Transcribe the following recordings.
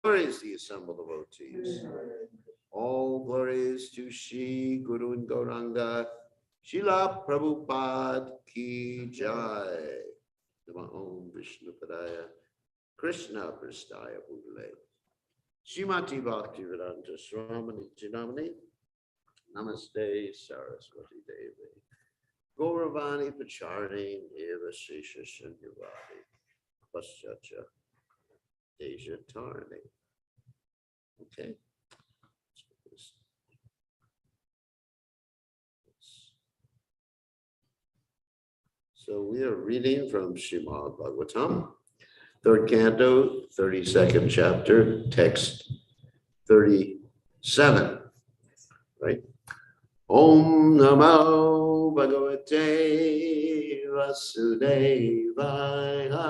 Glories the assembled devotees. All glories to Shri Guru and Gauranga. Srila Prabhupada ki jai. Nama Om Vishnu Padaya. Krishna Prastaya Bhutale. Srimati Bhakti Vedanta Swamini Chinamani. Namaste Saraswati Devi. Gauravani Pacharni Eva Shesha Shanyavadi. Paschacha Deja Tarni. Okay. So we are reading from Srimad Bhagavatam, 3rd canto, 32nd chapter, text 37, right? Om Namo Bhagavate Vasudevaya.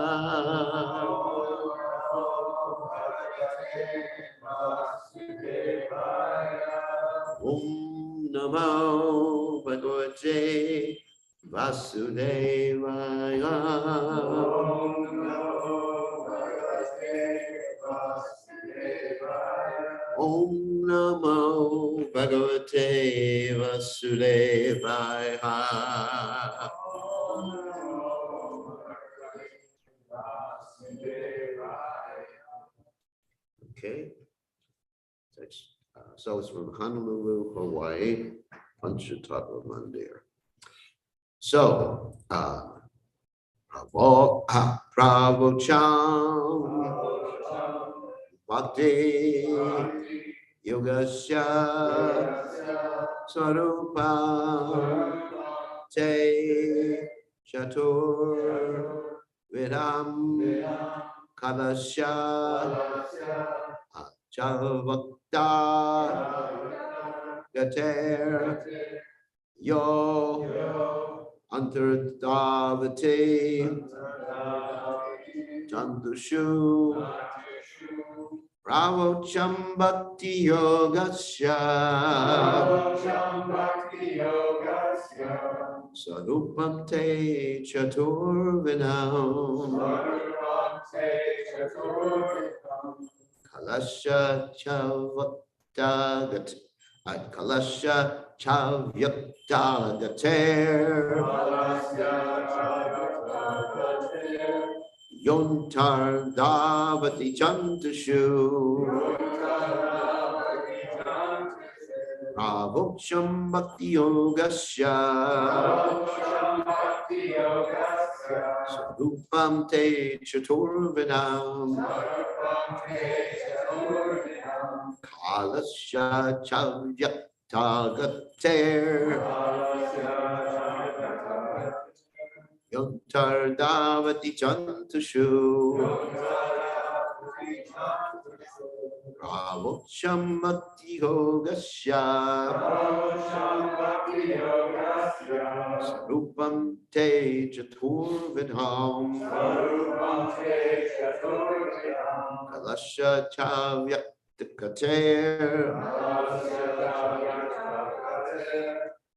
Om Namo Bhagavate Vasudevaya. Om Namo Bhagavate Vasudevaya. Okay. So it's from Honolulu, Hawaii, Panchatattva Mandir. So, Prabhucham Bhakti Yogasya Sarupa Te Chatur Vidam Kadasya Chavakta Gater Yo Antardavate Chandushu Pravocham Bhakti Yogasya Sarupam Te Chaturvinam Kalasha Chavakta Kalasha Chavyakta Gater Yontar Davati Chantashu Pravocham Bhakti Yogasya Sarupam Te Chaturvinam Kalasya Chavyakta Gater Yontar Davati Chantashu Pravocham Bhakti Yogasya Sarupam Te Chaturvidham Kalasya Chavyakta Gater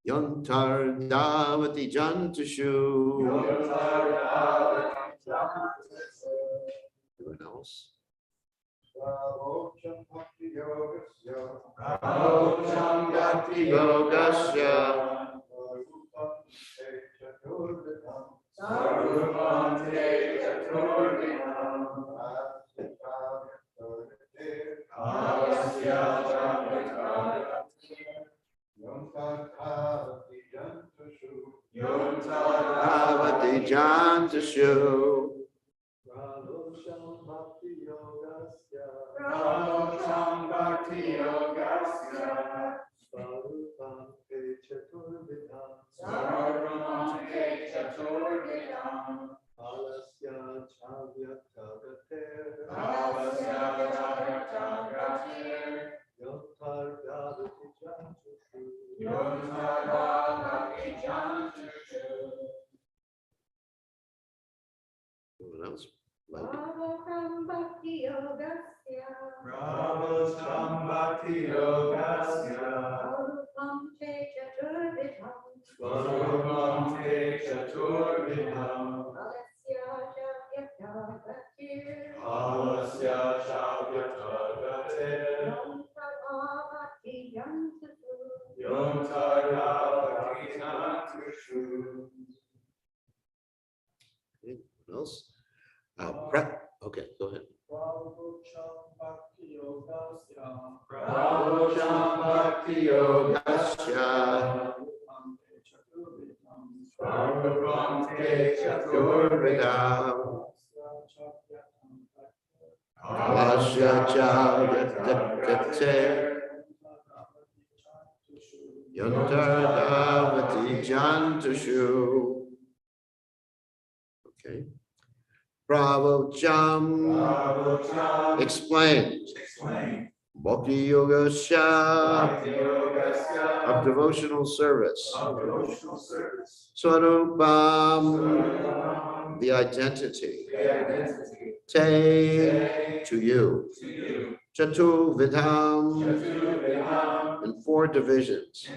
Yontar Davati Chantashu. Anyone else? Pravocham Bhakti Yogasya Sarupam Te Chaturvidham Kalasya Chavyakta Yontar Jantashu Pravocham Bhakti Yogasya Sarupam Te Chaturvidham Kalasya Chavyakta Yontar Davati Jantashu. Anyone else? Pravocham Bhakti Yogasya Sarupam Te Chaturvidham Kalasya Chavyakta Okay, what else? Okay, go ahead. Prabhucham Bhakti Yogasya Prabhuvam Te Chaturvidam Alasya Chavyate Yantardavati Jantushu. Okay. Prabhucham explains. Bhakti Yogasya of devotional service. Swarupam, the identity. Te, to you. Chaturvidham, in four divisions.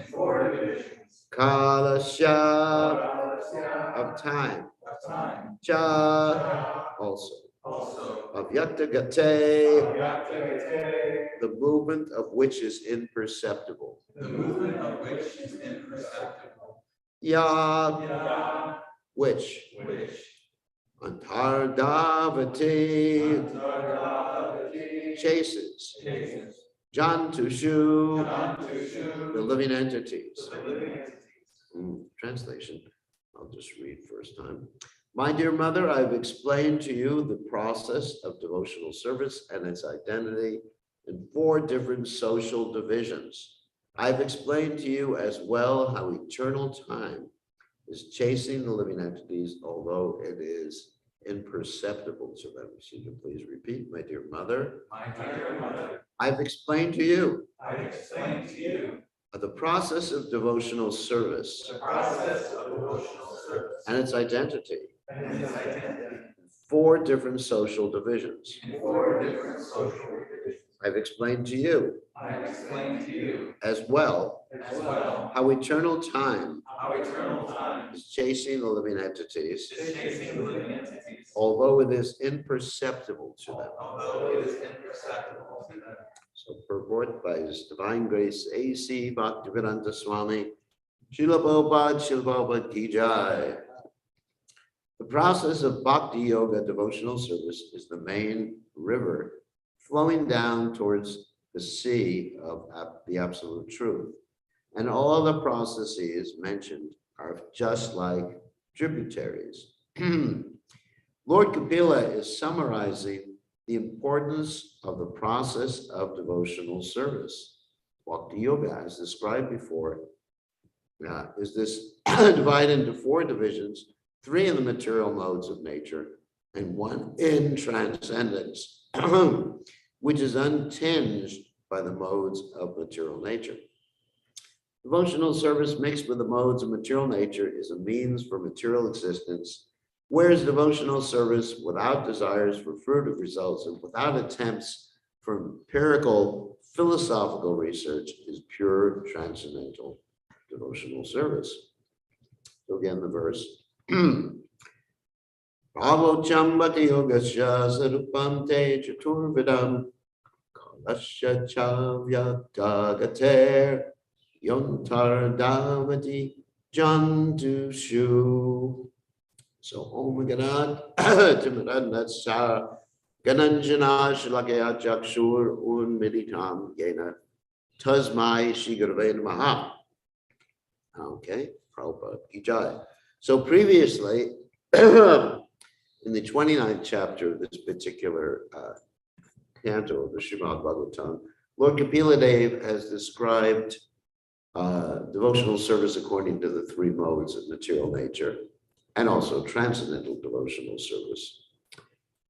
Kalasya, of time. Cha, also. Avyakta-gate, the movement of which is imperceptible. Ya, which? Antardavati, chases. Jantushu, the living entities. Translation, I'll just read first time. My dear mother, I've explained to you the process of devotional service and its identity in four different social divisions. I've explained to you as well how eternal time is chasing the living entities, although it is imperceptible to them. So you can please repeat, my dear mother. My dear mother. I've explained to you. The process of devotional service. And its identity. Four different social divisions. I've explained to you. As well. How eternal time. Is chasing the living entities. Although it is imperceptible to them. So purport by His Divine Grace A.C. Bhaktivedanta Swami, Srila Prabhupada Ki Jai. The process of Bhakti Yoga devotional service is the main river flowing down towards the sea of the absolute truth. And all the processes mentioned are just like tributaries. Lord Kapila is summarizing the importance of the process of devotional service. Bhakti Yoga, as described before, is this divided into four divisions, three in the material modes of nature and one in transcendence, which is untinged by the modes of material nature. Devotional service mixed with the modes of material nature is a means for material existence, whereas devotional service without desires for fruitive results and without attempts for empirical philosophical research is pure transcendental devotional service. So again, the verse. Pravocham bhakti yogasya sarupam te chaturvidam kalasya chavyatagater yontar davati jantushu. So Om Ganat Timaranatsa Gananjana Shalakaya Jakshur Un Meditam Yena Tasmai Shigarve Namaha. Okay, Prabhupada Ki Jai. So previously, in the 29th chapter of this particular canto of the Srimad Bhagavatam, Lord Kapila Dev has described devotional service according to the three modes of material nature, and also transcendental devotional service.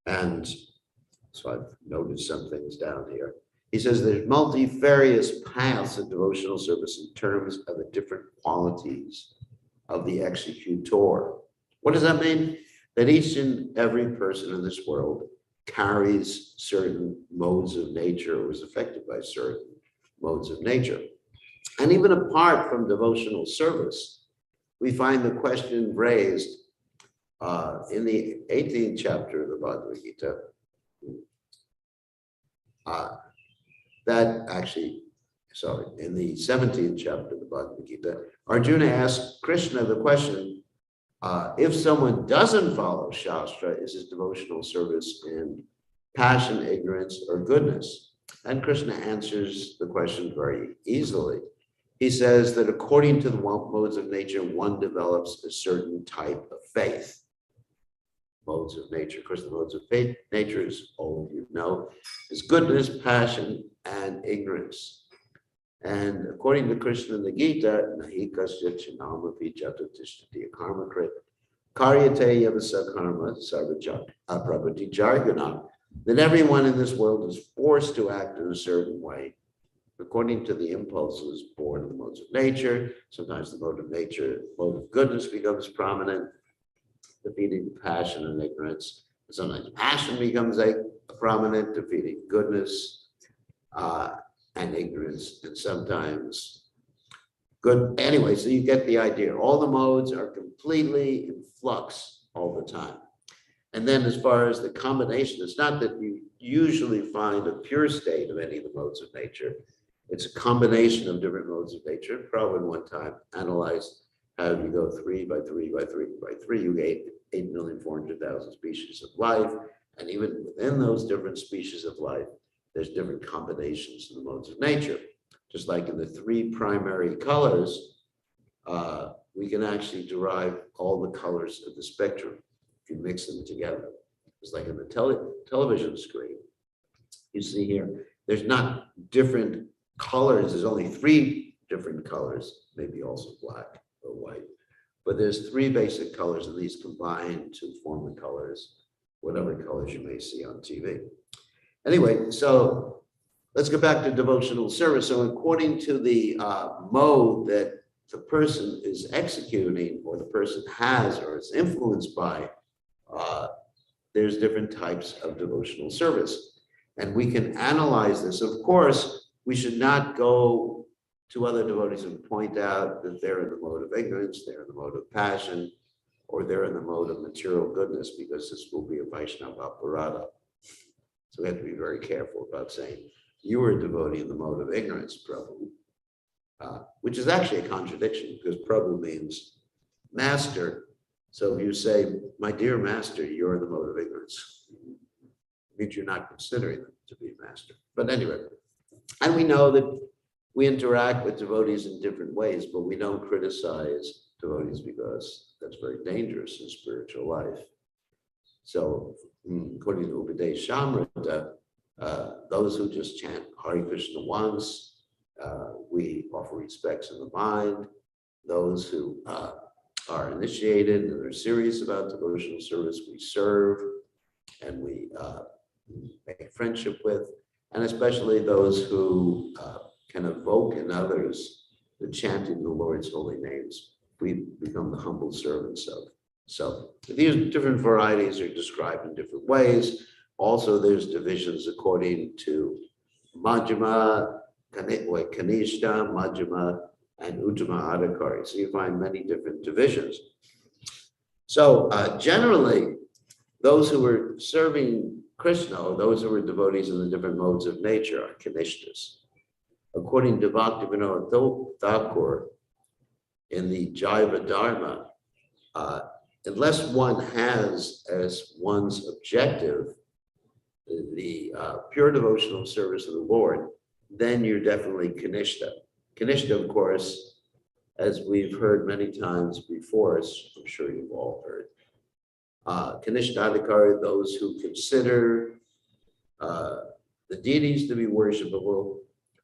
And so I've noted some things down here. He says there's multifarious paths of devotional service in terms of the different qualities of the executor. What does that mean? That each and every person in this world carries certain modes of nature or is affected by certain modes of nature. And even apart from devotional service, we find the question raised in the 18th chapter of the Bhagavad Gita. that actually, sorry, in the 17th chapter of the Bhagavad Gita, Arjuna asked Krishna the question, if someone doesn't follow Shastra, is his devotional service in passion, ignorance, or goodness? And Krishna answers the question very easily. He says that according to the modes of nature, one develops a certain type of faith. Modes of nature. Of course, the modes of faith, nature, as all of you know, is goodness, passion, and ignorance. And according to Krishna in the Gita, nahi kasya chinamapi jatatishtati karmakrit karyate yavasa karma sarvajak aprabhati jargana, that everyone in this world is forced to act in a certain way according to the impulses born of the modes of nature. Sometimes the mode of nature, mode of goodness becomes prominent, defeating passion and ignorance. Sometimes passion becomes a prominent, defeating goodness and ignorance, and sometimes good. Anyway, so you get the idea. All the modes are completely in flux all the time. And then as far as the combination, it's not that you usually find a pure state of any of the modes of nature. It's a combination of different modes of nature. Prabhupada one time analyzed how you go 3 by 3 by 3 by 3, you get 8,400,000 species of life. And even within those different species of life, there's different combinations of the modes of nature. Just like in the 3 primary colors, we can actually derive all the colors of the spectrum if you mix them together. It's like in the television screen. You see here, there's not different colors. There's only 3 different colors, maybe also black or white. But there's 3 basic colors, and these combine to form the colors, whatever colors you may see on TV. Anyway, so let's get back to devotional service. So according to the mode that the person is executing, or the person has, or is influenced by, there's different types of devotional service. And we can analyze this. Of course, we should not go to other devotees and point out that they're in the mode of ignorance, they're in the mode of passion, or they're in the mode of material goodness, because this will be a Vaishnava aparada. So we have to be very careful about saying, you are a devotee in the mode of ignorance, Prabhu, which is actually a contradiction, because Prabhu means master. So if you say, my dear master, you're in the mode of ignorance, it means you're not considering them to be master. But anyway, and we know that we interact with devotees in different ways, but we don't criticize devotees because that's very dangerous in spiritual life. So according to Upadesh Shamrita, those who just chant Hare Krishna once, we offer respects in the mind. Those who are initiated and are serious about devotional service, we serve and we make friendship with, and especially those who can evoke in others the chanting the Lord's holy names. We become the humble servants of. So these different varieties are described in different ways. Also, there's divisions according to Majjhima, Kanishta, Majjhima, and Uttama Adhikari. So you find many different divisions. So generally, those who were serving Krishna, or those who were devotees in the different modes of nature, are Kanishtas. According to Bhaktivinoda Thakur, in the Jaiva Dharma, unless one has as one's objective the pure devotional service of the Lord, then you're definitely Kanishta. Kanishta, of course, as we've heard many times before, as I'm sure you've all heard, Kanishta Adhikari, those who consider the deities to be worshipable,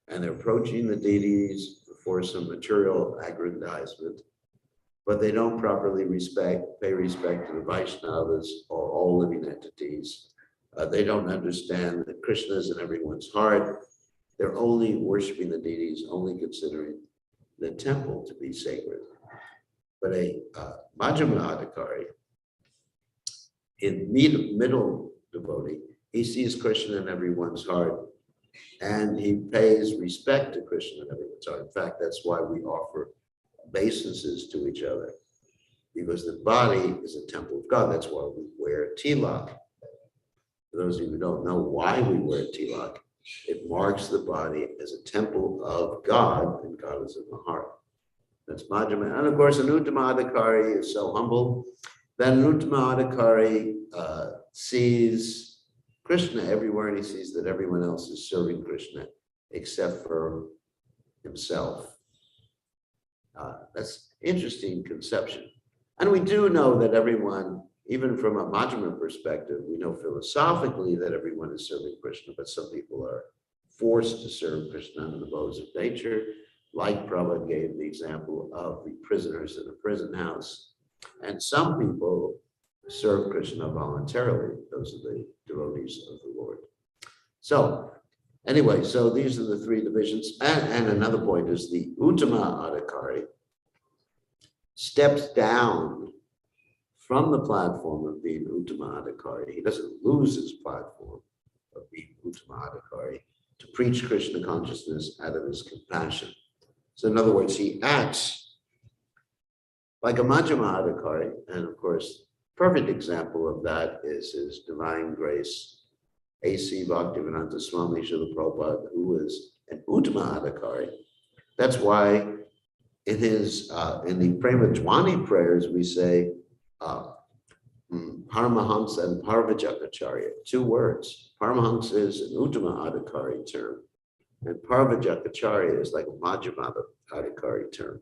and they're approaching the deities for some material aggrandizement, but they don't properly pay respect to the Vaishnavas or all living entities. They don't understand that Krishna is in everyone's heart. They're only worshiping the deities, only considering the temple to be sacred. But a Majjhima Adhikari, in middle devotee, he sees Krishna in everyone's heart, and he pays respect to Krishna in everyone's heart. In fact, that's why we offer obeisances to each other, because the body is a temple of God. That's why we wear tilak. For those of you who don't know why we wear tilak, It marks the body as a temple of God, and God is in the heart. That's Majjhima. And of course, an Uttama is so humble that an Uttama sees Krishna everywhere, and he sees that everyone else is serving Krishna except for himself. That's interesting conception. And we do know that everyone, even from a Majjhima perspective, we know philosophically that everyone is serving Krishna, but some people are forced to serve Krishna under the laws of nature, like Prabhupada gave the example of the prisoners in a prison house. And some people serve Krishna voluntarily. Those are the devotees of the Lord. So anyway, so these are the three divisions. And another point is the Uttama Adhikari steps down from the platform of being Uttama Adhikari. He doesn't lose his platform of being Uttama Adhikari to preach Krishna consciousness out of his compassion. So in other words, he acts like a Majjhima Adhikari, and of course, perfect example of that is His Divine Grace, A.C. Bhaktivedanta Swami Srila Prabhupada, who is an Uttama Adhikari. That's why in the Prema Dwani prayers, we say Paramahamsa and Parvajakacharya, 2 words. Paramahamsa is an Uttama Adhikari term, and Parvajakacharya is like a Majjhima Adhikari term.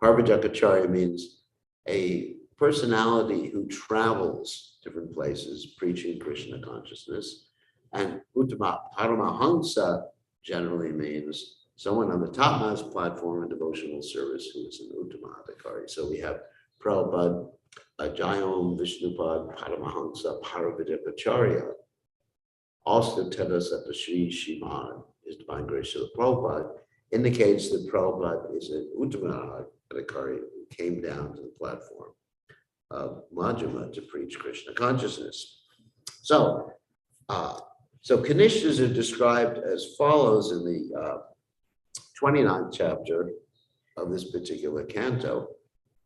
Parvajakacharya means a personality who travels different places preaching Krishna consciousness, and Uttama Paramahamsa generally means someone on the topmost platform in devotional service who is an Uttama Adhikari. So we have Prabhupada, Jayom Vishnupad Paramahamsa Parvajakacharya, also Tadasata Sri Shriman, His Divine Grace Srila Prabhupada, indicates that Prabhupada is an Uttama Adhikari who came down to the platform of Majjhima to preach Krishna consciousness. So Kanishtas are described as follows in the 29th chapter of this particular canto,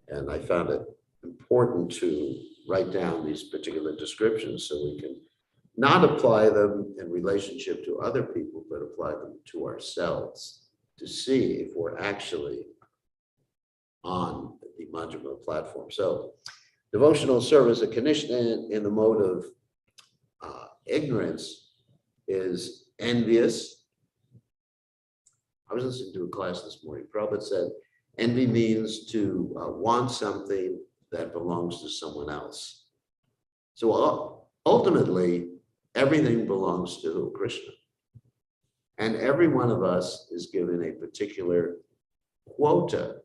and I found it important to write down these particular descriptions so we can not apply them in relationship to other people, but apply them to ourselves to see if we're actually on the Majjhima platform. So devotional service, a Kanishta in the mode of ignorance is envious. I was listening to a class this morning. Prabhupada said, envy means to want something that belongs to someone else. So ultimately, everything belongs to Krishna. And every one of us is given a particular quota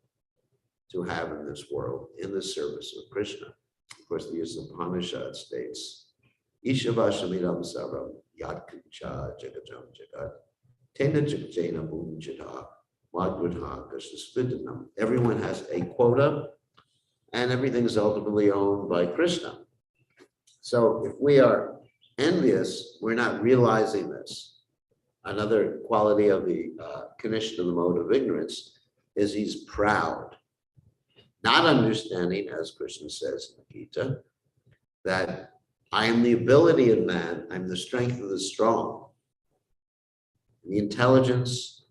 to have in this world in the service of Krishna. Of course, the Upanishad states, Ishavashamidam Sarvam Yatkucha Jagajam Jagat Tena Jagajena Bhumjata Madhudha Kashaspidhanam. Everyone has a quota, and everything is ultimately owned by Krishna. So if we are envious, we're not realizing this. Another quality of the Kanishta, the mode of ignorance, is he's proud, not understanding, as Krishna says in the Gita, that I am the ability of man, I'm the strength of the strong, the intelligence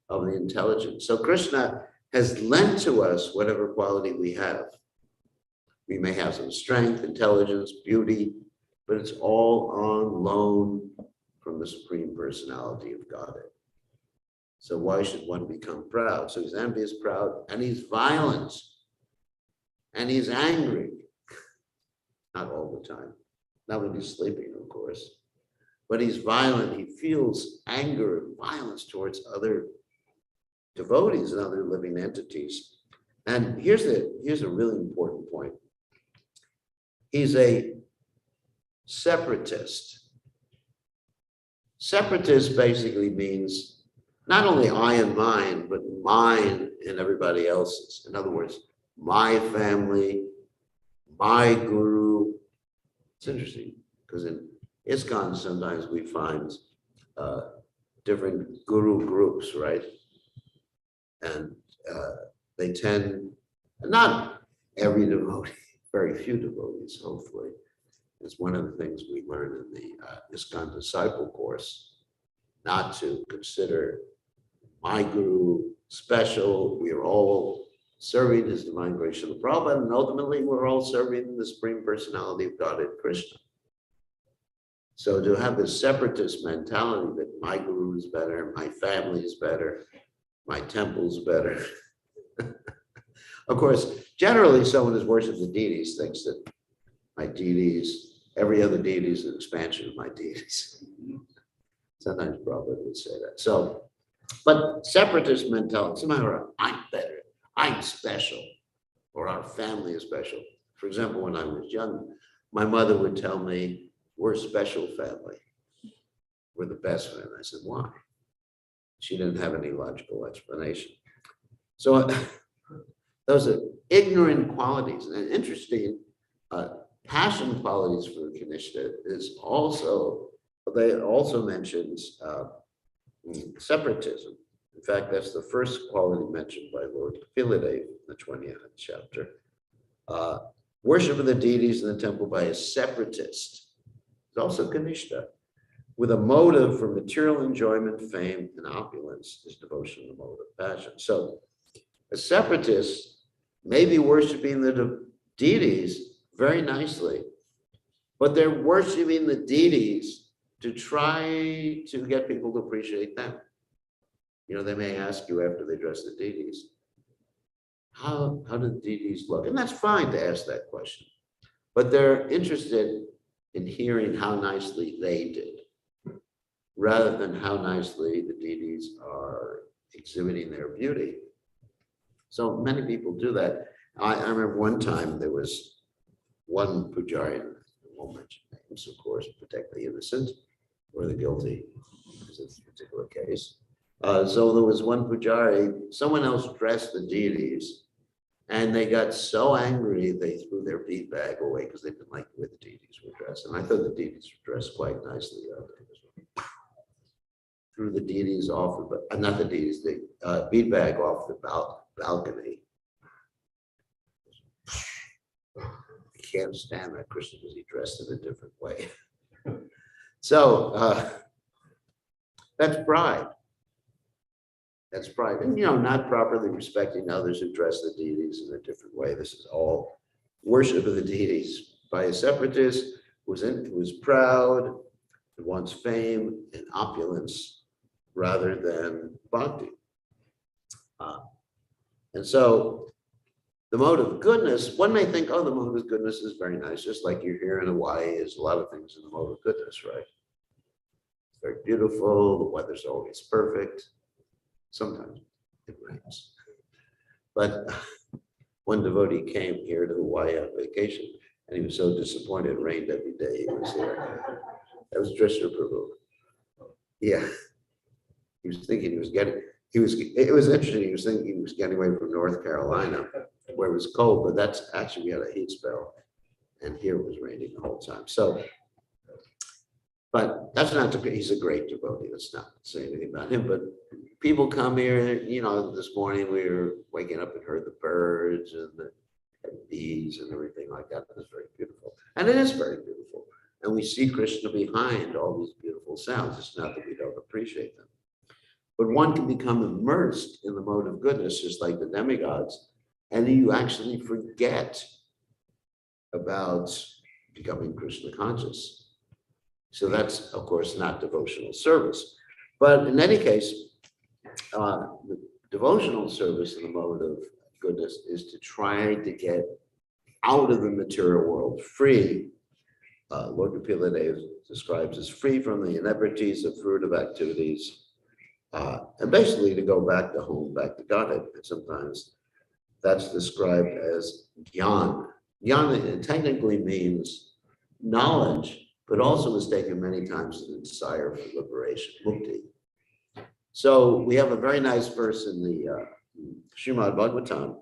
of the intelligent. So Krishna has lent to us whatever quality we have. We may have some strength, intelligence, beauty, but it's all on loan from the Supreme Personality of Godhead. So why should one become proud? So he's envious, proud, and he's violent, and he's angry. Not all the time, not when he's sleeping, of course, but he's violent. He feels anger and violence towards other devotees and other living entities. And here's a really important point. He's a separatist. Separatist basically means not only I and mine, but mine and everybody else's. In other words, my family, my guru. It's interesting because in ISKCON sometimes we find different guru groups, right? And they tend, not every devotee, very few devotees, hopefully. It's one of the things we learn in the ISKCON disciple course, not to consider my guru special. We are all serving His Divine Grace Srila Prabhupada, and ultimately we're all serving the Supreme Personality of Godhead, Krishna. So to have this separatist mentality that my guru is better, my family is better, my temple's better. Of course, generally someone who's worshipped the deities thinks that my deities, every other deity is an expansion of my deities. Sometimes Prabhupada would say that. So, but separatist mentality, somehow I'm better, I'm special, or our family is special. For example, when I was young, my mother would tell me, we're a special family. We're the best family. I said, why? She didn't have any logical explanation. So those are ignorant qualities. And interesting, passion qualities for Kanishta is also, they also mentions separatism. In fact, that's the first quality mentioned by Lord Kapilade in the 20th chapter. Worship of the deities in the temple by a separatist is also Kanishta, with a motive for material enjoyment, fame, and opulence is devotion to the mode of passion. So a separatist may be worshiping the deities very nicely, but they're worshiping the deities to try to get people to appreciate them. You know, they may ask you after they dress the deities, how do the deities look? And that's fine to ask that question, but they're interested in hearing how nicely they did, rather than how nicely the deities are exhibiting their beauty. So many people do that. I remember one time there was one pujari, I won't mention names, of course, protect the innocent or the guilty, in this particular case. So there was one pujari, someone else dressed the deities, and they got so angry they threw their bead bag away because they didn't like the way the deities were dressed. And I thought the deities were dressed quite nicely. Threw the deities off, not the deities, the bead bag off the balcony. I can't stand that Krishna because he dressed in a different way. So that's pride. That's pride. And, you know, not properly respecting others who dress the deities in a different way. This is all worship of the deities by a separatist who's proud, who wants fame and opulence rather than bhakti. And so the mode of goodness, one may think, oh, the mode of goodness is very nice, just like you're here in Hawaii, there's a lot of things in the mode of goodness, right? It's very beautiful, the weather's always perfect. Sometimes it rains. But one devotee came here to Hawaii on vacation, and he was so disappointed it rained every day he was here. That was Drishna Prabhu. Yeah. He was thinking it was interesting, he was thinking he was getting away from North Carolina, where it was cold, but that's actually, we had a heat spell, and here it was raining the whole time. So, but that's not, he's a great devotee, let's not say anything about him, but people come here, you know, this morning we were waking up and heard the birds and the bees and everything like that. It was very beautiful. And it is very beautiful. And we see Krishna behind all these beautiful sounds. It's not that we don't appreciate them. But one can become immersed in the mode of goodness, just like the demigods, and you actually forget about becoming Krishna conscious. So that's, of course, not devotional service. But in any case, the devotional service in the mode of goodness is to try to get out of the material world, free. Lord Kapilade describes as free from the inebrities of fruitive activities, and basically to go back to home, back to Godhead. And sometimes that's described as jnana. Jnana technically means knowledge, but also is taken many times as a desire for liberation, mukti. So we have a very nice verse in the Srimad Bhagavatam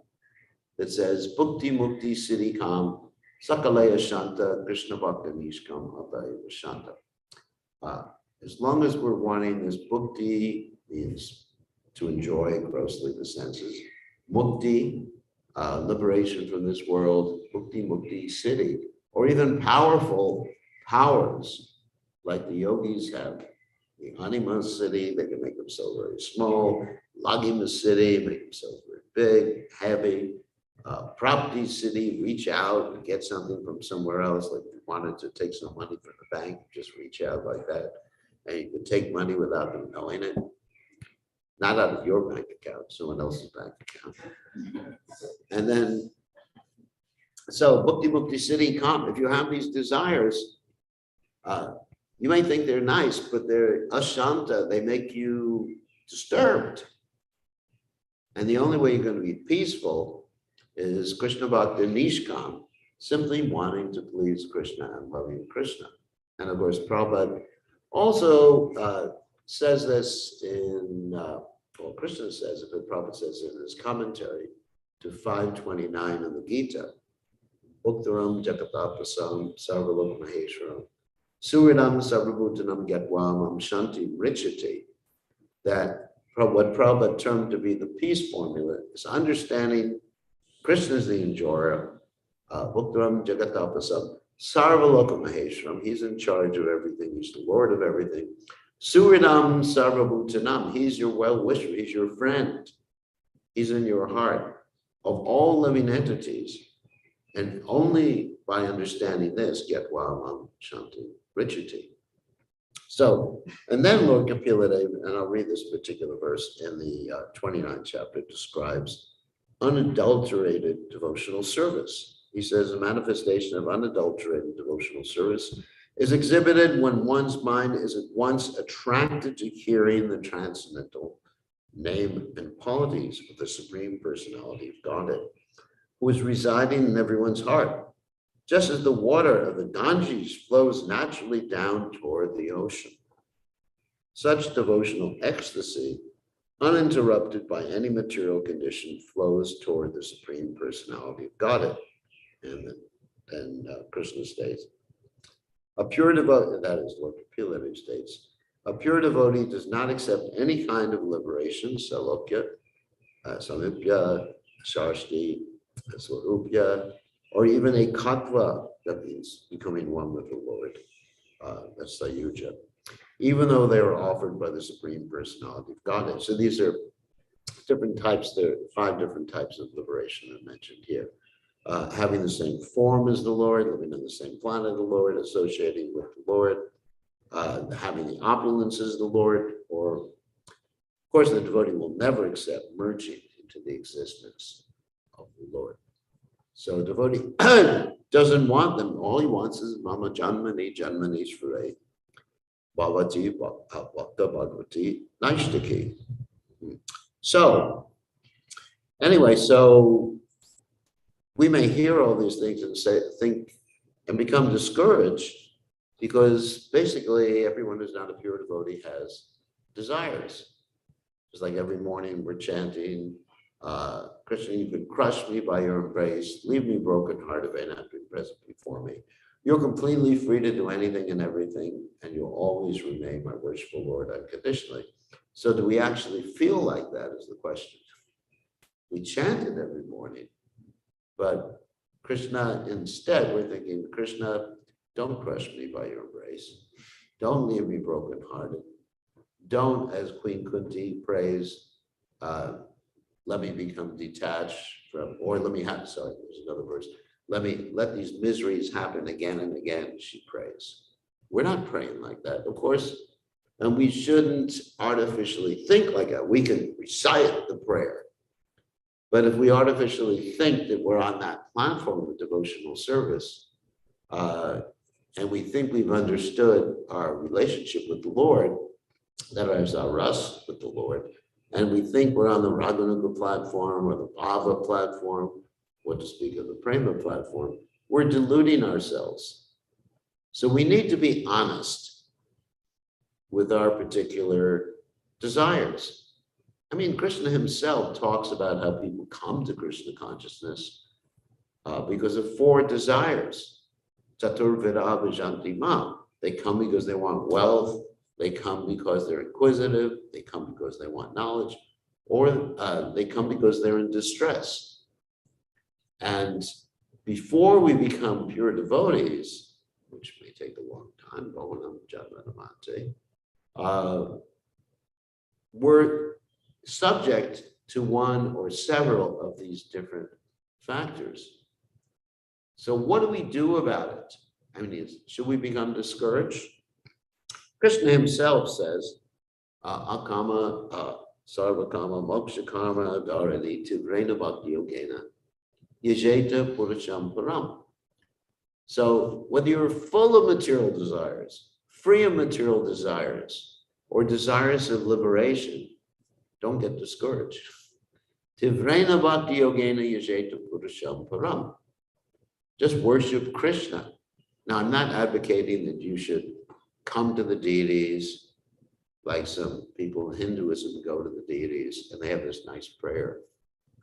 that says, Bhukti Mukti Siddhi Kam Sakalaya Shanta Krishna Bhakta Nishkam Adaiva Shanta. As long as we're wanting this bhukti, means to enjoy grossly the senses, mukti, liberation from this world, bhukti mukti siddhi, or even powerful powers like the yogis have, the Anima city, they can make themselves very small. Lagima city, make themselves very big, heavy. Property city, reach out and get something from somewhere else. Like if you wanted to take some money from the bank, just reach out like that. And you can take money without them knowing it. Not out of your bank account, someone else's bank account. And then, so Bhukti Mukti city, come. If you have these desires, you may think they're nice, but they're ashanta. They make you disturbed. And the only way you're going to be peaceful is Krishna Bhakti Nishkam, simply wanting to please Krishna and loving Krishna. And of course, Prabhupada also says this in, well, Krishna says it, but Prabhupada says it in his commentary to 529 in the Gita. Bhuktaram Jagatapasam Sarvalok Maheshwaram Suridam Sarvabhutanam Gatwamam Shanti Richati. That what Prabhupada termed to be the peace formula is understanding Krishna is the enjoyer. Bhuktaram Jagatapasam Sarvaloka Maheshwaram. He's in charge of everything. He's the Lord of everything. Suridam Sarvabhutanam. He's your well-wisher. He's your friend. He's in your heart of all living entities. And only by understanding this, get Wamam Shanti Richati. So, and then Lord Kapila Deva, and I'll read this particular verse in the 29th chapter, describes unadulterated devotional service. He says a manifestation of unadulterated devotional service is exhibited when one's mind is at once attracted to hearing the transcendental name and qualities of the Supreme Personality of Godhead, who is residing in everyone's heart, just as the water of the Ganges flows naturally down toward the ocean. Such devotional ecstasy, uninterrupted by any material condition, flows toward the Supreme Personality of Godhead. And then Krishna states, a pure devotee, that is Lord Kapila Deva states, a pure devotee does not accept any kind of liberation, salokya, samipya, sharshti, swarupya, or even a katva, that means becoming one with the Lord, that's sayuja, even though they are offered by the Supreme Personality of Godhead. So these are different types, there are 5 different types of liberation I mentioned here. Having the same form as the Lord, living on the same planet as the Lord, associating with the Lord, having the opulence as the Lord, or of course the devotee will never accept merging into the existence of the Lord. So a devotee doesn't want them. All he wants is Mama Janmani Janmanishvare Bhavati Bhakta Bhagavati Naishtaki. So anyway, so we may hear all these things and think and become discouraged because basically everyone who's not a pure devotee has desires. Just like every morning we're chanting, Krishna, you can crush me by your embrace, leave me brokenhearted and not be present before me. You're completely free to do anything and everything, and you'll always remain my worshipful Lord unconditionally. So do we actually feel like that is the question. We chant it every morning, but Krishna, instead, we're thinking, Krishna, don't crush me by your embrace. Don't leave me brokenhearted. Don't, as Queen Kunti prays, let me become detached from, or let me have, sorry, there's another verse. Let these miseries happen again and again, she prays. We're not praying like that, of course, and we shouldn't artificially think like that. We can recite the prayer, but if we artificially think that we're on that platform of devotional service, and we think we've understood our relationship with the Lord, that is our rust with the Lord, and we think we're on the Raganuga platform or the Bhava platform, what to speak of the Prema platform, we're deluding ourselves. So we need to be honest with our particular desires. I mean, Krishna himself talks about how people come to Krishna consciousness because of 4 desires. Chaturvira Vijanti Ma. They come because they want wealth. They come because they're inquisitive. They come because they want knowledge, or they come because they're in distress. And before we become pure devotees, which may take a long time, we're subject to one or several of these different factors. So what do we do about it? I mean, should we become discouraged? Krishna himself says, akama, sarvakama, moksha karma, dharani, tivrena bhakti yogena, yajeta purusham param. So whether you're full of material desires, free of material desires, or desirous of liberation, don't get discouraged. Tivrena bhakti yogena yajeta purusham param. Just worship Krishna. Now, I'm not advocating that you should come to the deities like some people in Hinduism go to the deities and they have this nice prayer,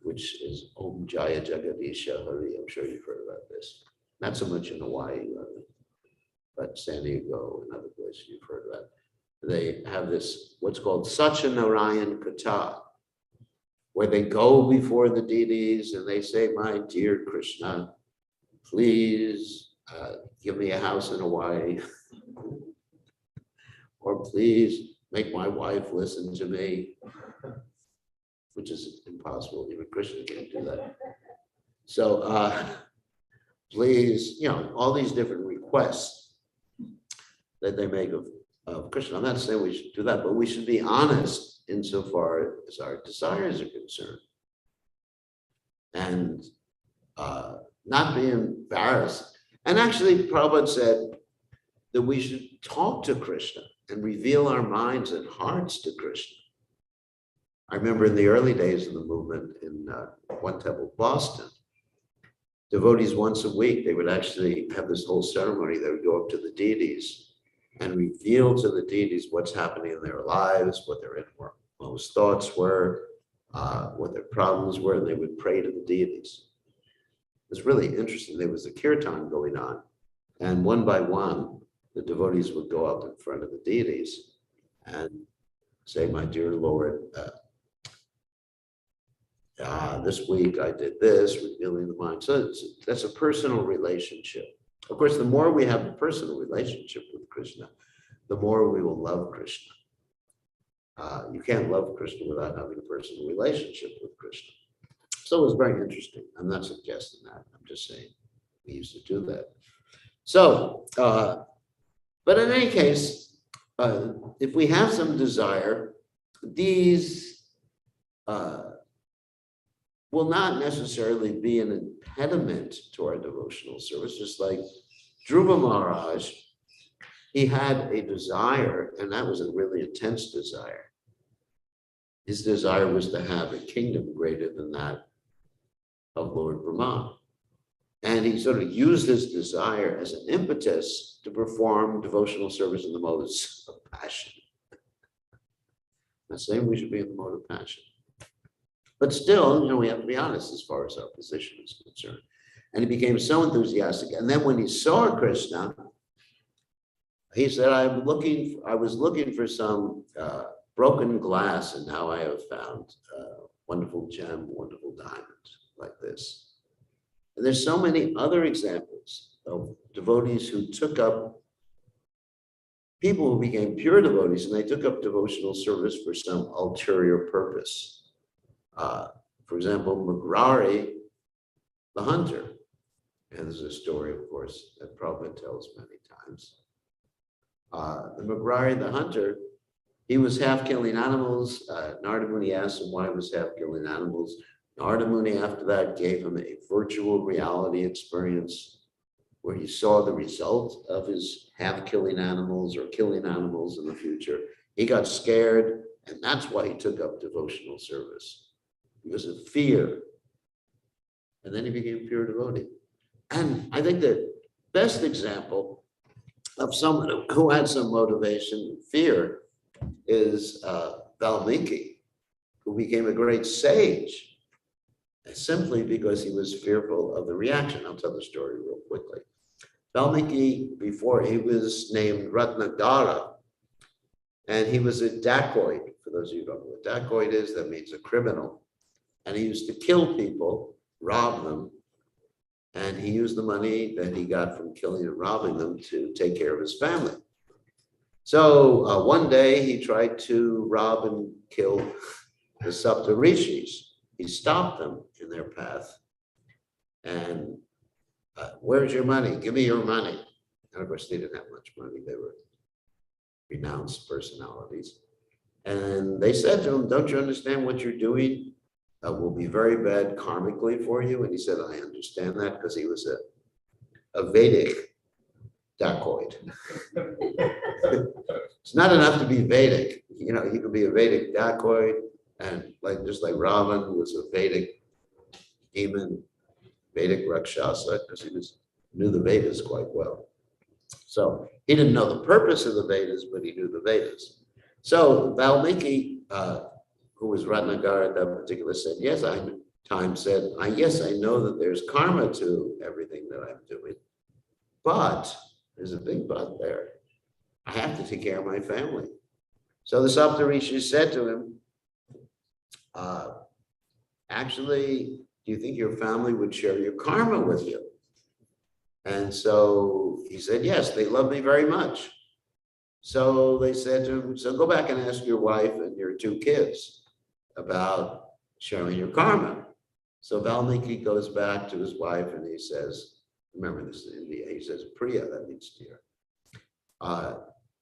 which is Om Jaya Jagadisha Hari. I'm sure you've heard about this. Not so much in Hawaii, but San Diego and other places you've heard about. They have this, what's called Satyanarayan Kata, where they go before the deities and they say, my dear Krishna, please give me a house in Hawaii. Or please make my wife listen to me, which is impossible. Even Krishna can't do that. So please, all these different requests that they make of Krishna. I'm not saying we should do that, but we should be honest insofar as our desires are concerned. And not be embarrassed. And actually, Prabhupada said that we should talk to Krishna and reveal our minds and hearts to Krishna. I remember in the early days of the movement in one temple, Boston, devotees once a week, they would actually have this whole ceremony. They would go up to the deities and reveal to the deities what's happening in their lives, what their innermost thoughts were, what their problems were, and they would pray to the deities. It was really interesting. There was a kirtan going on, and one by one, the devotees would go up in front of the deities and say, my dear Lord, this week I did this, revealing the mind. So that's a personal relationship. Of course, the more we have a personal relationship with Krishna, the more we will love Krishna. You can't love Krishna without having a personal relationship with Krishna. So it was very interesting. I'm not suggesting that. I'm just saying we used to do that. So, but in any case, if we have some desire, these will not necessarily be an impediment to our devotional service. Just like Dhruva Maharaj, he had a desire, and that was a really intense desire. His desire was to have a kingdom greater than that of Lord Brahma. And he sort of used his desire as an impetus to perform devotional service in the modes of passion. I'm not saying we should be in the mode of passion. But still, we have to be honest as far as our position is concerned. And he became so enthusiastic. And then when he saw Krishna, he said, I was looking for some broken glass, and now I have found a wonderful gem, wonderful diamond like this. And there's so many other examples of devotees who took up, people who became pure devotees, and they took up devotional service for some ulterior purpose. For example, Mugrari, the hunter, and this is a story, of course, that Prabhupada tells many times. The Mugrari, the hunter, he was half killing animals. Narada Muni asked him why he was half killing animals. Narada Muni, after that, gave him a virtual reality experience where he saw the result of his half killing animals or killing animals in the future. He got scared, and that's why he took up devotional service, because of fear. And then he became a pure devotee. And I think the best example of someone who had some motivation and fear is Valmiki, who became a great sage simply because he was fearful of the reaction. I'll tell the story real quickly. Valmiki, before he was named Ratnagara, and he was a dacoit. For those of you who don't know what dacoit is, that means a criminal. And he used to kill people, rob them, and he used the money that he got from killing and robbing them to take care of his family. So one day he tried to rob and kill the Saptarishis. He stopped them in their path. And where's your money? Give me your money. And of course, they didn't have much money. They were renounced personalities. And they said to him, don't you understand what you're doing? Will be very bad karmically for you. And he said, I understand that, because he was a Vedic dacoit. It's not enough to be Vedic. You know, you could be a Vedic dacoit, and like just like Ravan was a Vedic demon, Vedic Rakshasa, because he knew the Vedas quite well. So he didn't know the purpose of the Vedas, but he knew the Vedas. So Valmiki, who was Ratnagar at that particular said, yes, I know that there's karma to everything that I'm doing, but there's a big but there. I have to take care of my family. So the Saptarishi said to him, actually, do you think your family would share your karma with you? And so he said, yes, they love me very much. So they said to him, so go back and ask your wife and your 2 kids about sharing your karma. So Valmiki goes back to his wife and he says, remember this is India, he says, Priya, that means dear,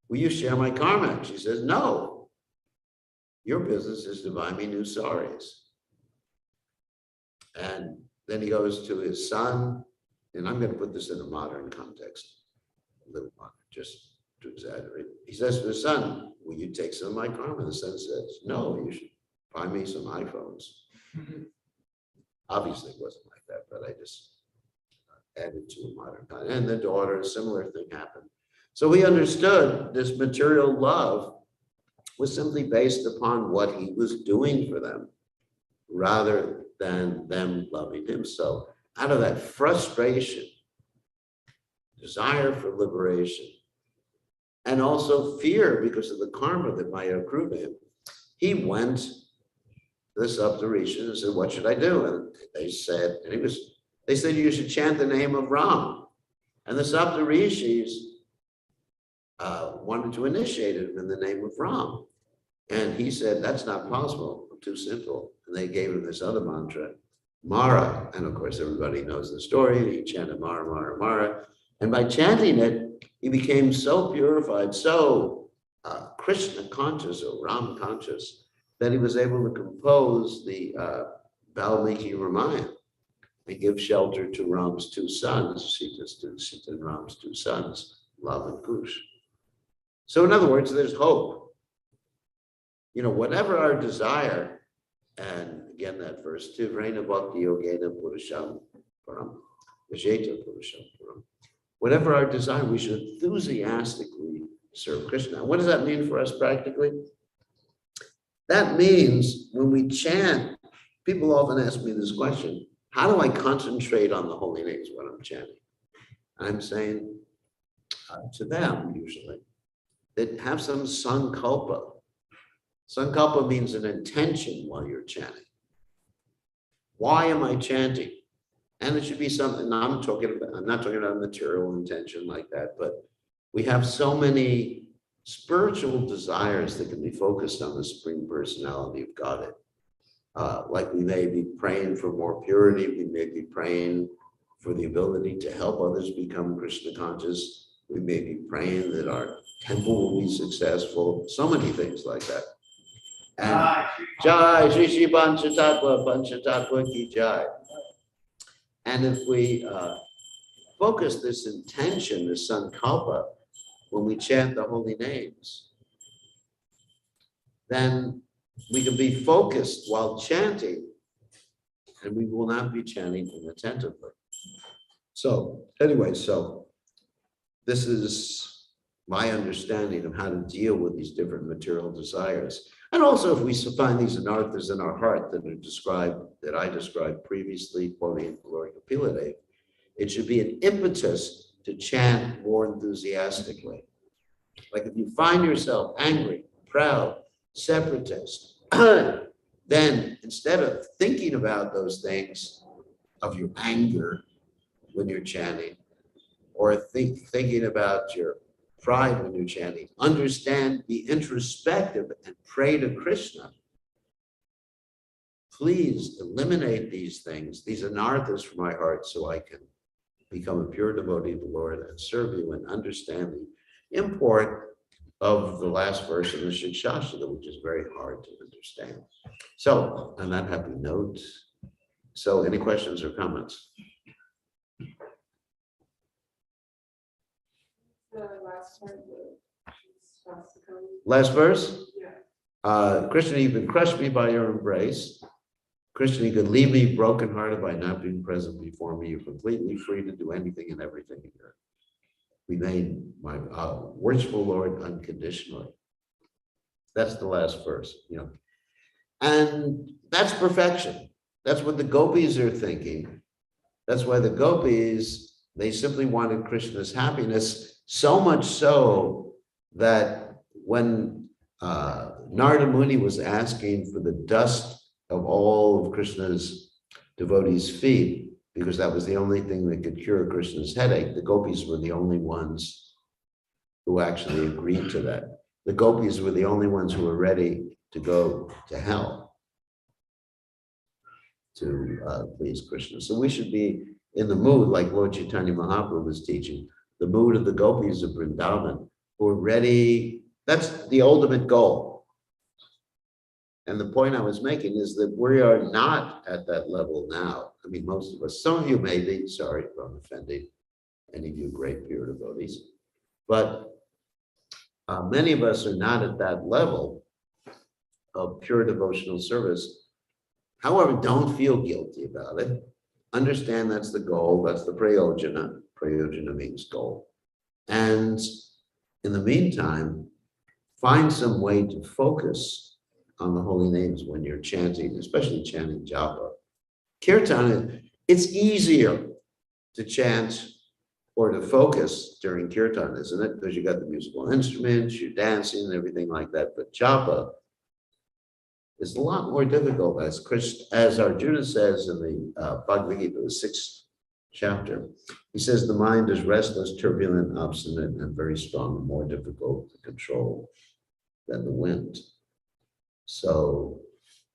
will you share my karma? And she says, no, your business is to buy me new saris. And then he goes to his son, and I'm going to put this in a modern context, a little modern, just to exaggerate. He says to his son, will you take some of my karma? The son says, no, you should buy me some iPhones. Obviously, it wasn't like that, but I just added to a modern context. And the daughter, a similar thing happened. So he understood this material love was simply based upon what he was doing for them, rather than them loving him. So out of that frustration, desire for liberation, and also fear because of the karma that might accrue to him, he went to the Saptarishi and said, what should I do? And they said, you should chant the name of Ram. And the Saptarishis wanted to initiate him in the name of Ram. And he said, that's not possible, too simple. And they gave him this other mantra, Mara. And of course, everybody knows the story. He chanted Mara, Mara, Mara. And by chanting it, he became so purified, so Krishna conscious or Ram conscious, that he was able to compose the Valmiki Ramayana and give shelter to Ram's 2 sons, Sita and Ram's 2 sons, Lava and Kush. So in other words, there's hope. You know, whatever our desire, and again, that verse, Tivrena Bhakti Yogena Purusham Param, Vijeta Purusham Param. Whatever our desire, we should enthusiastically serve Krishna. What does that mean for us practically? That means when we chant, people often ask me this question, how do I concentrate on the holy names when I'm chanting? I'm saying to them usually, that have some sankalpa. Sankalpa means an intention while you're chanting. Why am I chanting? And it should be something, I'm not talking about a material intention like that, but we have so many spiritual desires that can be focused on the Supreme Personality of Godhead. Like we may be praying for more purity, we may be praying for the ability to help others become Krishna conscious, we may be praying that our temple will be successful, so many things like that. And Jai, Shri Shri Panchatatva Ki Jai. And if we focus this intention, this sankalpa, when we chant the holy names, then we can be focused while chanting, and we will not be chanting inattentively. So anyway, so this is my understanding of how to deal with these different material desires. And also if we find these anarthas in our heart that are described, that I described previously, quoting Lord Kapila, it should be an impetus to chant more enthusiastically. Like if you find yourself angry, proud, separatist, then instead of thinking about those things of your anger when you're chanting, or thinking about your pride when you're chanting. Understand, be introspective, and pray to Krishna. Please eliminate these things, these anarthas from my heart, so I can become a pure devotee of the Lord and serve you and understand the import of the last verse in the Shikshashaka, which is very hard to understand. So, on that happy note, so any questions or comments? Last verse? Krishna, you can crush me by your embrace. Krishna, you can leave me brokenhearted by not being present before me. You're completely free to do anything and everything here. Remain my worshipful Lord unconditionally. That's the last verse, And that's perfection. That's what the gopis are thinking. That's why the gopis, they simply wanted Krishna's happiness, so much so that when Narada Muni was asking for the dust of all of Krishna's devotees' feet, because that was the only thing that could cure Krishna's headache, the gopis were the only ones who actually agreed to that. The gopis were the only ones who were ready to go to hell to please Krishna. So we should be in the mood, like Lord Chaitanya Mahaprabhu was teaching, the mood of the gopis of Vrindavan, who are ready. That's the ultimate goal. And the point I was making is that we are not at that level now. I mean, most of us, some of you may be, sorry if I'm offending any of you great pure devotees, but many of us are not at that level of pure devotional service. However, don't feel guilty about it. Understand that's the goal, that's the prayojana. Prayojana means goal. And in the meantime, find some way to focus on the holy names when you're chanting, especially chanting japa. Kirtan, it's easier to chant or to focus during kirtan, isn't it? Because you got the musical instruments, you're dancing and everything like that. But japa is a lot more difficult, as Arjuna says in the Bhagavad Gita, the 6th chapter. He says the mind is restless, turbulent, obstinate, and very strong, and more difficult to control than the wind. So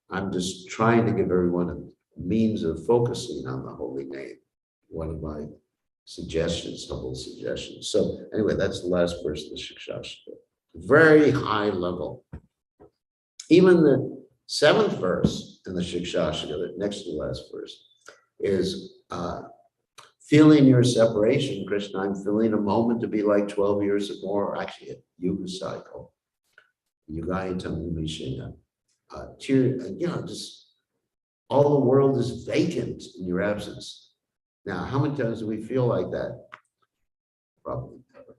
I'm just trying to give everyone a means of focusing on the holy name. One of my suggestions, humble suggestions. So anyway, that's the last verse of the Shikshashaka. Very high level. Even the 7th verse in the Shikshashaka, the next to the last verse, is feeling your separation, Krishna. I'm feeling a moment to be like 12 years or more, actually a yuga cycle. Yugayatam Nimishena. Just all the world is vacant in your absence. Now, how many times do we feel like that? Probably never.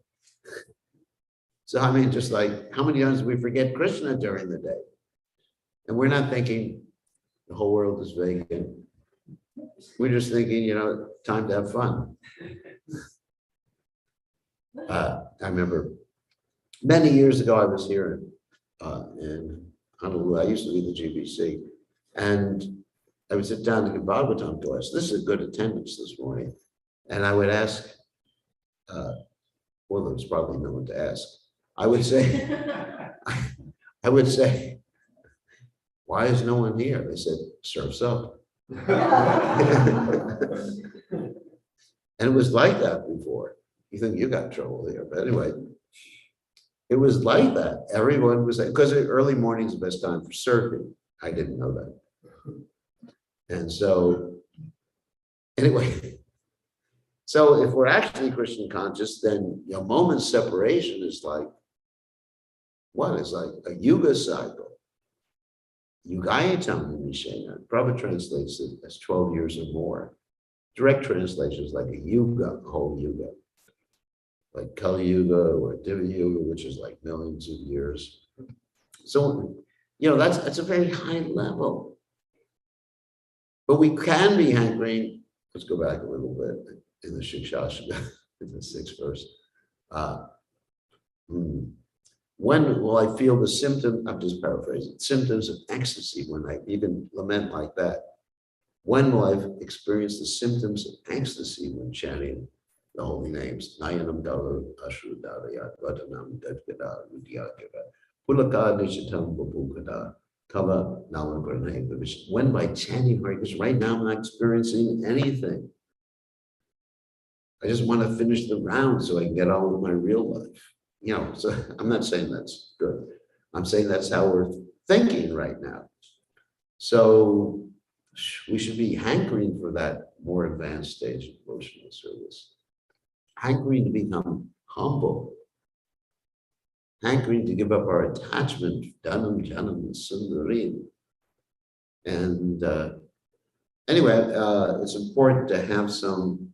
So, I mean, just like how many times do we forget Krishna during the day? And we're not thinking the whole world is vacant. We're just thinking, time to have fun. I remember many years ago, I was here in Honolulu. I used to be the GBC, and I would sit down to give Bhagavatam class. This is a good attendance this morning. And I would ask, well, there was probably no one to ask. I would say, why is no one here? They said, surf's up. And it was like that before. You think you got trouble here, but anyway, it was like that. Everyone was, because early morning is the best time for surfing. I didn't know that. And so, anyway, so if we're actually Krishna conscious, then moment's separation is like, what? It's like a yuga cycle. Yugayatam Nimishena. Prabhupada translates it as 12 years or more. Direct translation is like a yuga, a whole yuga. Like Kali Yuga or Divi Yuga, which is like millions of years. So, that's a very high level. But we can be hankering, let's go back a little bit in the Shikshashaka, in the 6th verse. When will I feel the symptom? I'm just paraphrasing. Symptoms of ecstasy when I even lament like that. When will I experience the symptoms of ecstasy when chanting the holy names. Nayanam Dalu Ashudaya Vadanam Devgada Rudyakara Pulaka Nishatam Babukada Kala Nalagrane. When by chanting Hare Krishna, right now I'm not experiencing anything. I just want to finish the round so I can get on with my real life. You know, so I'm not saying that's good. I'm saying that's how we're thinking right now. So we should be hankering for that more advanced stage of devotional service. Hankering to become humble. Hankering to give up our attachment, Dhanam, Janam, and Sundarim. And anyway, it's important to have some,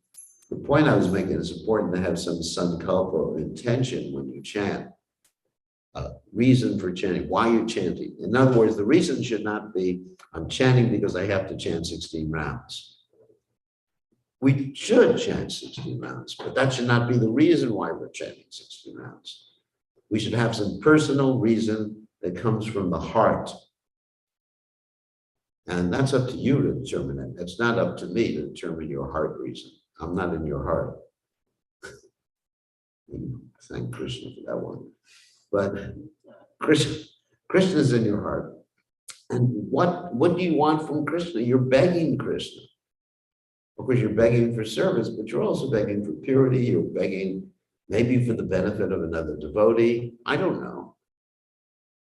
the point I was making, it's important to have some sankalpa or intention when you chant. Reason for chanting, why you're chanting. In other words, the reason should not be, I'm chanting because I have to chant 16 rounds. We should chant 16 rounds, but that should not be the reason why we're chanting 16 rounds. We should have some personal reason that comes from the heart. And that's up to you to determine it. It's not up to me to determine your heart reason. I'm not in your heart. Thank Krishna for that one. But Krishna's in your heart. And what do you want from Krishna? You're begging Krishna. Of course, you're begging for service, but you're also begging for purity. You're begging maybe for the benefit of another devotee. I don't know.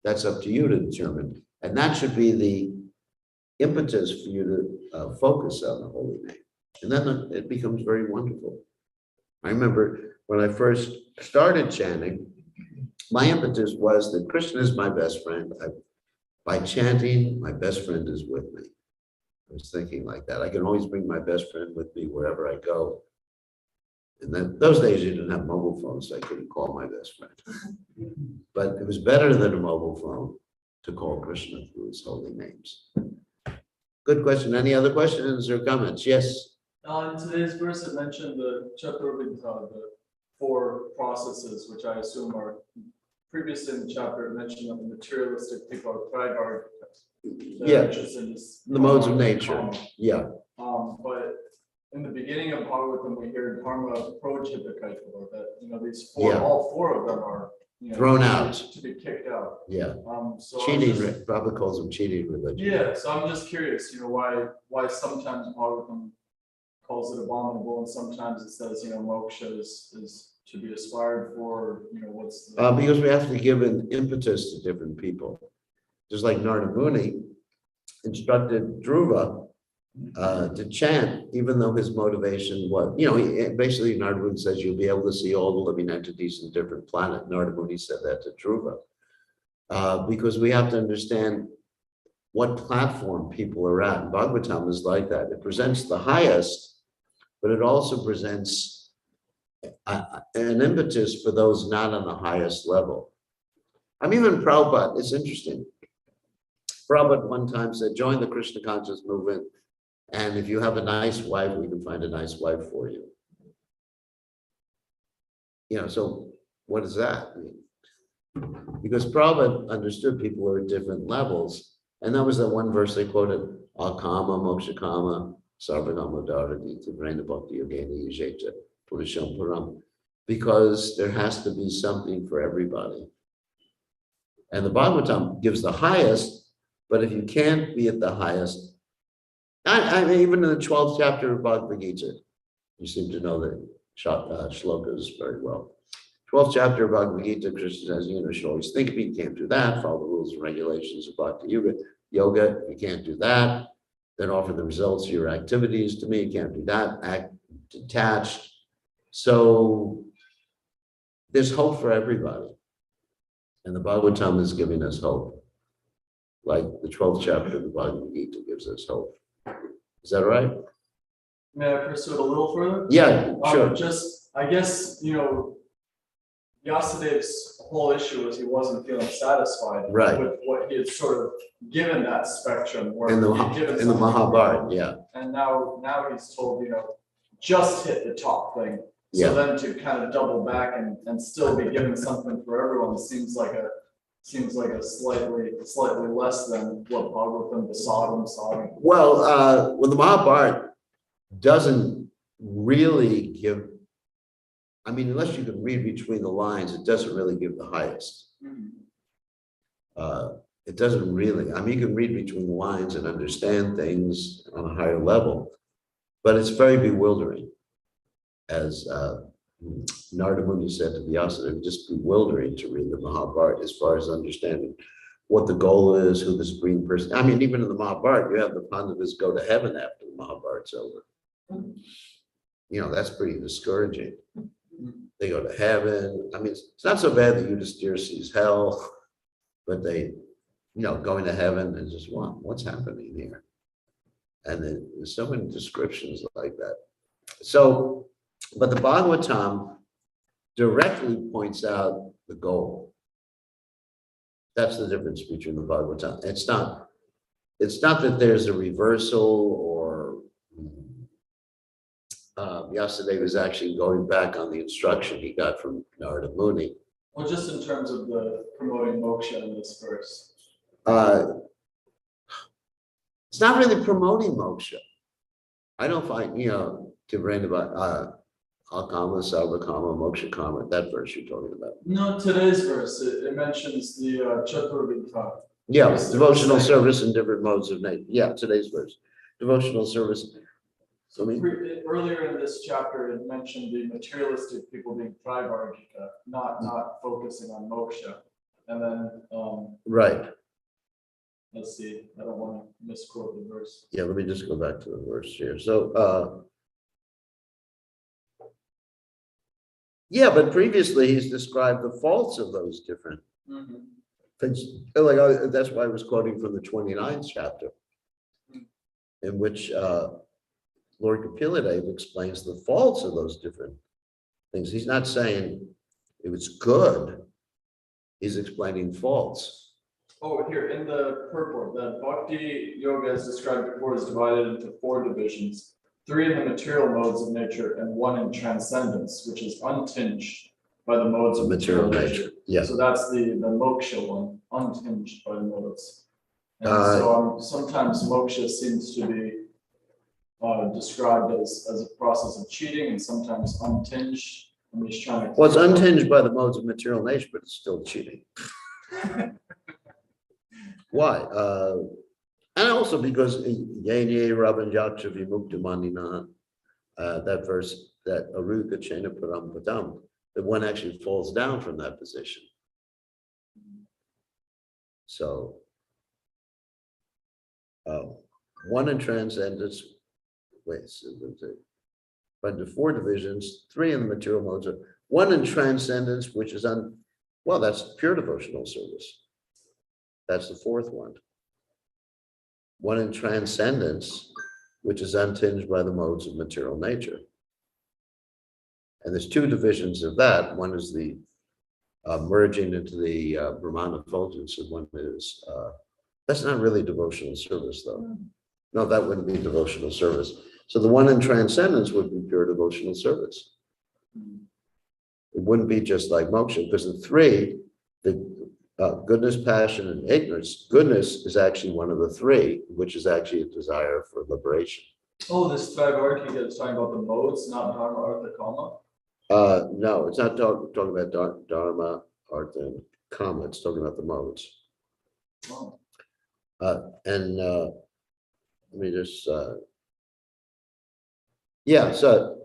That's up to you to determine. And that should be the impetus for you to focus on the holy name. And then it becomes very wonderful. I remember when I first started chanting, my impetus was that Krishna is my best friend. By chanting, my best friend is with me. I was thinking like that. I can always bring my best friend with me wherever I go. And then those days you didn't have mobile phones, so I couldn't call my best friend. But it was better than a mobile phone to call Krishna through his holy names. Good question. Any other questions or comments? Yes. In today's verse, it mentioned the Chaturvidha, the 4 processes, which I assume are previously in the chapter. It mentioned that the materialistic people are pragard. Yeah, the modes of nature. Yeah. But in the beginning of Bhagavatam, we hear dharma projhibakaita, that these 4, all 4 of them are thrown out to be kicked out. Yeah. So cheating. Prabhupada calls them cheating religion. Yeah. So I'm just curious, why sometimes Bhagavatam calls it abominable, and sometimes it says, moksha is to be aspired for. What's the... because we have to give an impetus to different people. Just like Narada Muni instructed Dhruva to chant, even though his motivation was, basically Narada Muni says you'll be able to see all the living entities in different planets. Narada Muni said that to Dhruva. Because we have to understand what platform people are at. And Bhagavatam is like that. It presents the highest, but it also presents an impetus for those not on the highest level. Even Prabhupada, it's interesting. Prabhupada one time said, join the Krishna conscious movement, and if you have a nice wife, we can find a nice wife for you. So what does that mean? Because Prabhupada understood people are at different levels, and that was that one verse they quoted, Akama, Mokshakama, Sarvagama Dharati, Vrena Bhakti Yogeni Yajeta, Purisham Puram, because there has to be something for everybody. And the Bhagavatam gives the highest, but if you can't be at the highest, even in the 12th chapter of Bhagavad Gita, you seem to know the shlokas very well. 12th chapter of Bhagavad Gita, Krishna says, you should always think of it, you can't do that, follow the rules and regulations of Bhakti Yoga, you can't do that, then offer the results of your activities to me, you can't do that, act detached. So there's hope for everybody. And the Bhagavatam is giving us hope. Like the 12th chapter of the Bhagavad Gita gives us hope. Is that right? May I pursue it a little further? Yeah, sure. I guess, Vyasadev's whole issue was he wasn't feeling satisfied with what he had sort of given that spectrum. Where in the Mahabharata, yeah. And now he's told, just hit the top thing. So then to kind of double back and still be given something for everyone seems like a slightly less than what Bhagavatam besought him. Well, the Mahabharata doesn't really give I mean, unless you can read between the lines, it doesn't really give the highest. It doesn't really, I mean, you can read between the lines and understand things on a higher level, but it's very bewildering. As Narada Muni said to Vyasa, it was just bewildering to read the Mahabharata as far as understanding what the goal is, who the supreme person. I mean, even in the Mahabharata, you have the Pandavas go to heaven after the Mahabharata's over. You know, that's pretty discouraging. They go to heaven. I mean, it's not so bad that Yudhisthira sees hell, but they, you know, going to heaven and just what's happening here? And then there's so many descriptions like that. So, but the Bhagavatam directly points out the goal. That's the difference between the Bhagavatam. It's not that there's a reversal or Vyasadeva is actually going back on the instruction he got from Narada Muni. Well, just in terms of the promoting moksha in this verse. It's not really promoting moksha. I don't find, you know, to read about Akama, Sarvakama, Moksha Kama, that verse you're talking about. No, today's verse, it mentions the Chaturvidha. Yeah, devotional service in different modes of nature. Yeah, today's verse. Devotional service. So earlier in this chapter, it mentioned the materialistic people being Trivargika, not focusing on moksha. And then Right. let's see, I don't want to misquote the verse. Yeah, let me just go back to the verse here. So yeah, but previously he's described the faults of those different things. Like that's why I was quoting from the 29th chapter, in which Lord Kapila explains the faults of those different things. He's not saying it was good. He's explaining faults. Oh, here in the purport, that Bhakti Yoga as described before is divided into 4 divisions, 3 in the material modes of nature and 1 in transcendence, which is untinged by the modes of material nature. Yeah. So that's the moksha one, untinged by the modes. And so sometimes moksha seems to be described as a process of cheating and sometimes untinged. I'm just trying to. Well, it's untinged by the modes of material nature, but it's still cheating. Why? And also because Yanye Rabban Yaksha Vimukta Manina, that verse, that Aruga Chena Param Padam, that one actually falls down from that position. So, one in transcendence, but the 4 divisions, 3 in the material modes, 1 in transcendence, which is well, that's pure devotional service. That's the 4th one. 1 in transcendence, which is untinged by the modes of material nature. And there's 2 divisions of that. One is the merging into the Brahman effulgence, and one is, that's not really devotional service though. No, that wouldn't be devotional service. So the 1 in transcendence would be pure devotional service. It wouldn't be just like moksha, because the 3, the goodness, passion, and ignorance, goodness is actually one of the 3, which is actually a desire for liberation. Oh, this Trivargika is talking about the modes, not Dharma, Artha, Kama? No, it's not talking about Dharma, Artha, and Kama. It's talking about the modes. Oh. And let me just, yeah, so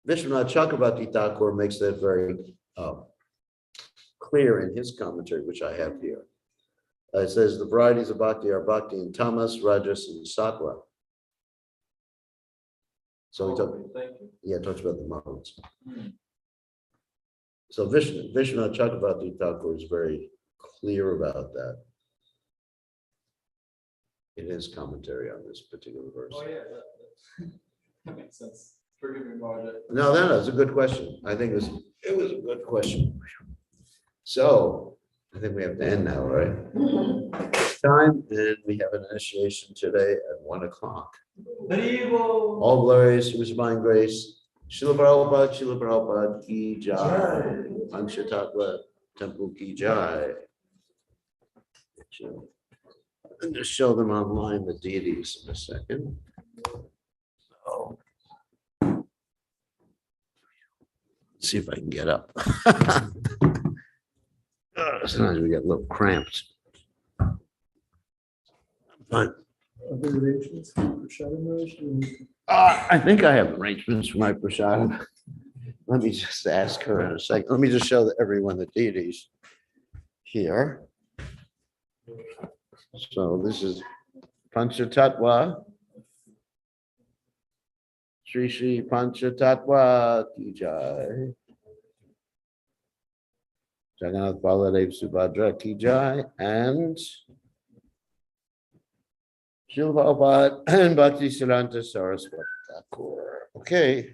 Vishwanath Chakravarti Thakur makes that very clear in his commentary, which I have here. It says the varieties of bhakti are bhakti in tamas, rajas, and sattva. So Thank you. he talks about the modes. So Vishwanath Chakravarti Thakur is very clear about that in his commentary on this particular verse. Oh, yeah, that makes sense. Forgive me, Margaret. No, that's a good question. I think it was a good question. So I think we have to end now, right? Time, and we have an initiation today at 1 o'clock. All glories to His divine grace. Srila Prabhupada ki jai. Panchatatva Temple ki jai. I'm going to show them online the deities in a second. Oh. See if I can get up. Sometimes we get little cramps. Fine. Other arrangements for Prashad Maharaj? I think I have arrangements for my prashad. Let me just ask her in a second. Let me just show everyone the deities here. So this is Panchatattva. Shri Shri Panchatattva Ki Jai. Jagannath Baladev Subhadra Ki Jai and Shilva Abad and Bhakti Siddhanta Saraswati Thakur. Okay.